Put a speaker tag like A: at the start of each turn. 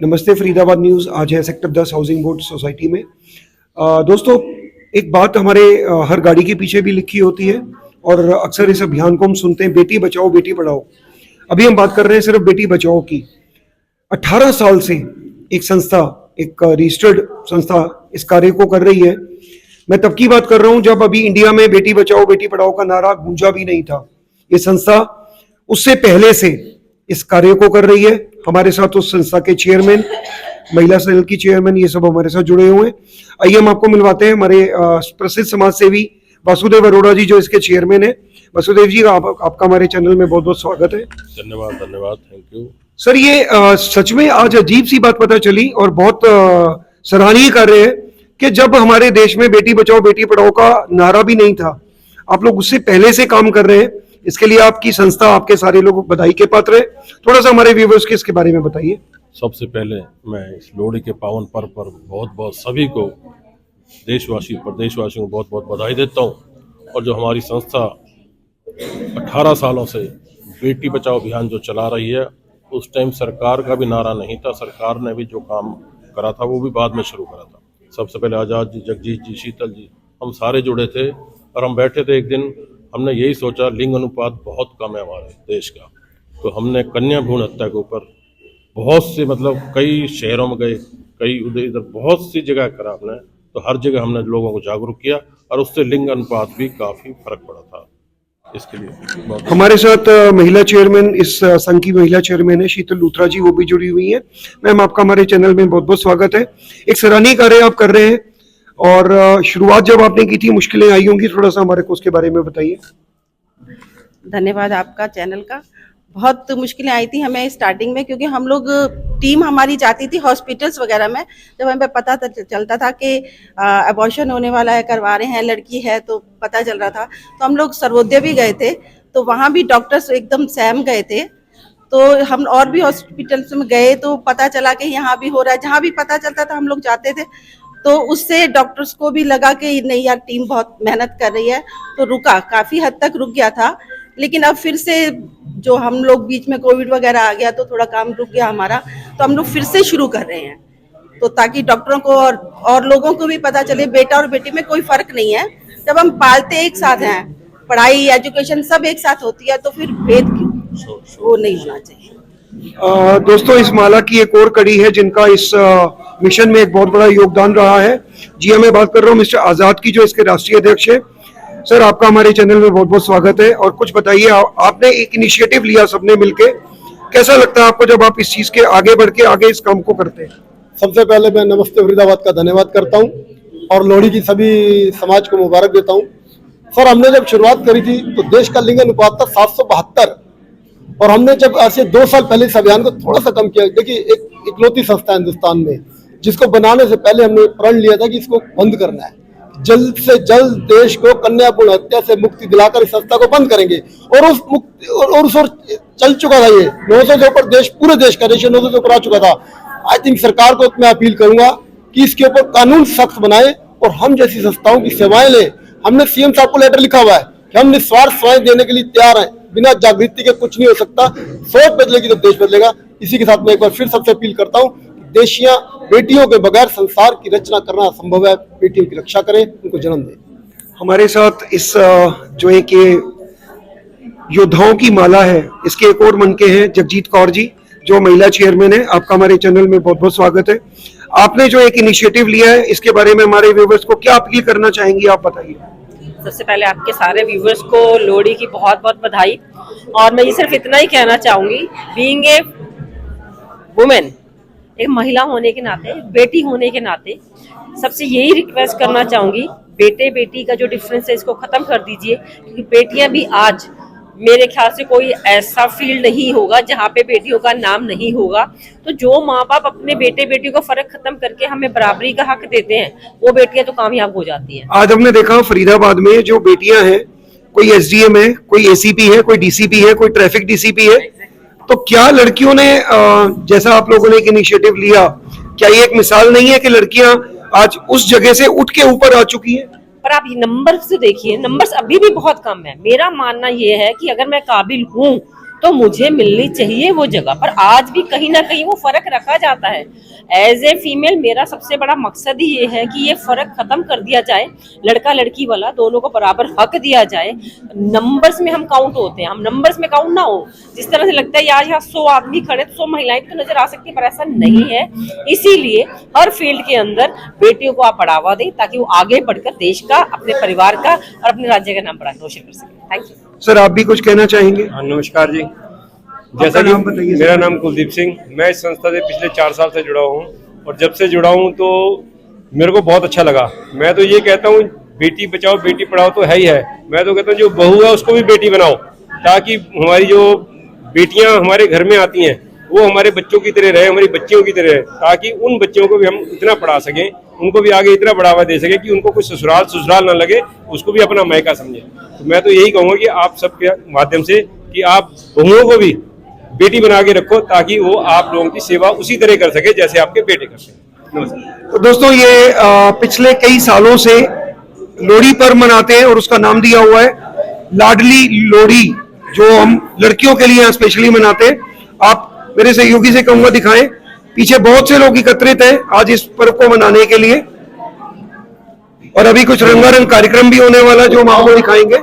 A: नमस्ते फरीदाबाद न्यूज़ आज है सेक्टर 10 हाउसिंग बोर्ड सोसाइटी में। दोस्तों, एक बात हमारे हर गाड़ी के पीछे भी लिखी होती है और अक्सर इस अभियान को हम सुनते हैं, बेटी बचाओ बेटी पढ़ाओ। अभी हम बात कर रहे हैं सिर्फ बेटी बचाओ की। 18 साल से एक संस्था, एक रजिस्टर्ड संस्था इस कार्य को कर रही है। मैं तब की बात कर रहा हूं जब अभी इंडिया में बेटी बचाओ बेटी पढ़ाओ का नारा गूंजा भी नहीं था। ये संस्था उससे पहले से इस कार्य को कर रही है। हमारे साथ उस संस्था के चेयरमैन, महिला सेल की चेयरमैन, ये सब हमारे साथ जुड़े हुए हैं। आइए हम आपको मिलवाते हैं हमारे प्रसिद्ध समाज सेवी वासुदेव अरोड़ा जी, जो इसके चेयरमैन है। वासुदेव जी, आपका हमारे चैनल में बहुत बहुत स्वागत है।
B: धन्यवाद, थैंक यू
A: सर। ये सच में आज अजीब सी बात पता चली और बहुत सराहनीय कार्य है कि जब हमारे देश में बेटी बचाओ बेटी पढ़ाओ का नारा भी नहीं था, आप लोग उससे पहले से काम कर रहे हैं। इसके लिए आपकी संस्था, आपके सारे लोग बधाई के पात्र हैं। थोड़ा सा हमारे व्यूवर्स के इसके बारे में बताइए।
B: सबसे पहले मैं इस लोहड़ी के पावन पर्व पर बहुत बहुत सभी को, देशवासियों को बहुत बहुत बधाई देता हूँ। और जो हमारी संस्था 18 सालों से बेटी बचाओ अभियान जो चला रही है, उस टाइम सरकार का भी नारा नहीं था। सरकार ने भी जो काम करा था वो भी बाद में शुरू करा था। सबसे पहले आज़ाद जी, जगजीत जी, शीतल जी, हम सारे जुड़े थे और हम बैठे थे। एक दिन हमने यही सोचा, लिंग अनुपात बहुत कम है हमारे देश का, तो हमने कन्या भ्रूण हत्या के ऊपर बहुत से, मतलब कई शहरों में गए, कई उधर इधर बहुत सी जगह करा हमने। तो हर जगह हमने लोगों को जागरूक किया और उससे लिंग अनुपात भी काफ़ी फर्क पड़ा था। इसके लिए
A: हमारे साथ महिला चेयरमैन, इस संघ की महिला चेयरमैन है शीतल लूथरा जी, वो भी जुड़ी हुई है। मैम, आपका हमारे चैनल में बहुत बहुत स्वागत है। एक सराहनीय कार्य आप कर रहे हैं और शुरुआत जब आपने की थी मुश्किलें आई होंगी, थोड़ा सा हमारे को उसके बारे में बताइए।
C: धन्यवाद आपका चैनल का। बहुत मुश्किलें आई थी हमें स्टार्टिंग में, क्योंकि हम लोग टीम हमारी जाती थी हॉस्पिटल्स वगैरह में। जब हमें पता चलता था कि अबॉर्शन होने वाला है, करवा रहे हैं, लड़की है, तो पता चल रहा था, तो हम लोग सर्वोदय भी गए थे। तो वहाँ भी डॉक्टर्स एकदम सहम गए थे। तो हम और भी हॉस्पिटल्स में गए तो पता चला कि यहाँ भी हो रहा है। जहाँ भी पता चलता था हम लोग जाते थे। तो उससे डॉक्टर्स को भी लगा कि नहीं यार, टीम बहुत मेहनत कर रही है। तो रुका, काफ़ी हद तक रुक गया था। लेकिन अब फिर से जो हम लोग बीच में कोविड वगैरह आ गया तो थोड़ा काम रुक गया हमारा। तो हम लोग फिर से शुरू कर रहे हैं, तो ताकि डॉक्टरों को और लोगों को भी पता चले बेटा और बेटी में कोई फर्क नहीं है। जब हम पालते एक साथ हैं, पढ़ाई एजुकेशन सब एक साथ होती है, तो फिर भेद क्यों, वो नहीं होना चाहिए।
A: दोस्तों, इस माला की एक और कड़ी है जिनका इस मिशन में एक बहुत बड़ा योगदान रहा है। जी, मैं बात कर रहा हूँ मिस्टर आजाद की, जो इसके राष्ट्रीय अध्यक्ष है। सर, आपका हमारे चैनल में बहुत बहुत स्वागत है। और कुछ बताइए, आपने एक इनिशिएटिव लिया सबने मिलके, कैसा लगता है आपको जब आप इस चीज के आगे बढ़ के आगे इस काम को करते हैं?
D: सबसे पहले मैं नमस्ते फरीदाबाद का धन्यवाद करता हूं और लोहड़ी की सभी समाज को मुबारक देता हूं। सर, हमने जब शुरुआत करी थी तो देश का लिंग अनुपात था 772, और हमने जब ऐसे 2 साल पहले इस अभियान को थोड़ा सा कम किया। देखिए, एक इकलौती संस्था है हिंदुस्तान में जिसको बनाने से पहले हमने प्रण लिया था कि इसको बंद करना है। जल्द से जल्द देश को कन्या भ्रूण हत्या से मुक्ति दिलाकर इस संस्था को बंद करेंगे। और उस मुक्ति और उस ओर चल चुका था। ये 900 से ऊपर देश, पूरे देश का रेशियो 900 से ऊपर आ चुका था। आई थिंक सरकार को मैं अपील करूंगा कि इसके ऊपर कानून सख्त बनाए और हम जैसी संस्थाओं की सेवाएं लें। हमने सीएम साहब को लेटर लिखा हुआ है कि हम निस्वार्थ सेवाएं देने के लिए तैयार हैं। बिना जागृति के कुछ नहीं हो सकता। सोच बदलेगी तो देश बदलेगा। इसी के साथ मैं एक बार फिर सबसे अपील करता हूँ, देशियां बेटियों के बगैर संसार की रचना करना असंभव है। बेटियों की रक्षा करें, उनको जन्म दें।
A: हमारे साथ इस जो एक ये योद्धाओं की माला है, इसके एक और मनके हैं जगजीत कौर जी, जो महिला चेयरमैन है। आपका हमारे चैनल में बहुत बहुत स्वागत है। आपने जो एक इनिशिएटिव लिया है, इसके बारे में हमारे व्यूवर्स को क्या अपील करना चाहेंगी, आप बताइए।
E: सबसे पहले आपके सारे व्यूवर्स को लोहड़ी की बहुत बहुत बधाई। और मैं ये सिर्फ इतना ही कहना चाहूंगी, बीइंग ए वुमेन, एक महिला होने के नाते, बेटी होने के नाते, सबसे यही रिक्वेस्ट करना चाहूंगी, बेटे बेटी का जो डिफरेंस है इसको खत्म कर दीजिए। क्योंकि बेटियां भी आज, मेरे ख्याल से कोई ऐसा फील्ड नहीं होगा जहाँ पे बेटियों का नाम नहीं होगा। तो जो माँ बाप अपने बेटे बेटियों का फर्क खत्म करके हमें बराबरी का हक देते हैं, वो बेटियां तो कामयाब हो जाती हैं।
A: आज हमने देखा फरीदाबाद में जो बेटियां हैं, कोई एसडीएम है, कोई एसीपी है, कोई डीसीपी है, कोई ट्रैफिक डीसीपी है। तो क्या लड़कियों ने, जैसा आप लोगों ने एक इनिशिएटिव लिया, क्या ये एक मिसाल नहीं है कि लड़कियां आज उस जगह से उठ के ऊपर आ चुकी हैं?
E: पर आप नंबर से देखिए, नंबर्स अभी भी बहुत कम है। मेरा मानना ये है कि अगर मैं काबिल हूँ तो मुझे मिलनी चाहिए वो जगह। पर आज भी कहीं ना कहीं वो फर्क रखा जाता है। एज ए फीमेल मेरा सबसे बड़ा मकसद ही ये है कि ये फर्क खत्म कर दिया जाए, लड़का लड़की वाला दोनों को बराबर हक दिया जाए। नंबर्स में हम काउंट होते हैं, हम नंबर्स में काउंट ना हो। जिस तरह से लगता है यार यहाँ 100 आदमी खड़े तो 100 महिलाएं तो नजर आ सकती है, पर ऐसा नहीं है। इसीलिए हर फील्ड के अंदर बेटियों को आप बढ़ावा दें ताकि वो आगे बढ़कर देश का, अपने परिवार का और अपने राज्य का नाम रोशन कर सके। थैंक यू
A: सर, आप भी कुछ कहना चाहेंगे?
F: हाँ, नमस्कार जी। जैसा कि
A: नाम बताइए।
F: मेरा नाम कुलदीप सिंह, मैं इस संस्था से पिछले 4 साल से जुड़ा हूँ और जब से जुड़ा हूँ तो मेरे को बहुत अच्छा लगा। मैं तो ये कहता हूँ बेटी बचाओ बेटी पढ़ाओ तो है ही है। मैं तो कहता हूँ जो बहू है उसको भी बेटी बनाओ, ताकि हमारी जो बेटियां हमारे घर में आती हैं वो हमारे बच्चों की तरह रहे, हमारी बच्चियों की तरह रहे, ताकि उन बच्चों को भी हम इतना पढ़ा सकें, उनको भी आगे इतना बढ़ावा दे सके कि उनको कुछ ससुराल ना लगे, उसको भी अपना मायका समझे। तो मैं तो यही कहूँगा कि आप सबके माध्यम से कि आप बहुओं को भी बेटी बना के रखो, ताकि वो आप लोगों की सेवा उसी तरह कर सके जैसे आपके बेटे करते हैं। नमस्कार।
A: तो दोस्तों, ये पिछले कई सालों से लोहड़ी पर्व मनाते हैं और उसका नाम दिया हुआ है लाडली लोहड़ी, जो हम लड़कियों के लिए यहाँ स्पेशली मनाते हैं। आप मेरे सहयोगी से कहूंगा दिखाएं, पीछे बहुत से लोग एकत्रित हैं आज इस पर्व को मनाने के लिए, और अभी कुछ रंगारंग कार्यक्रम भी होने वाला जो हम आपको दिखाएंगे।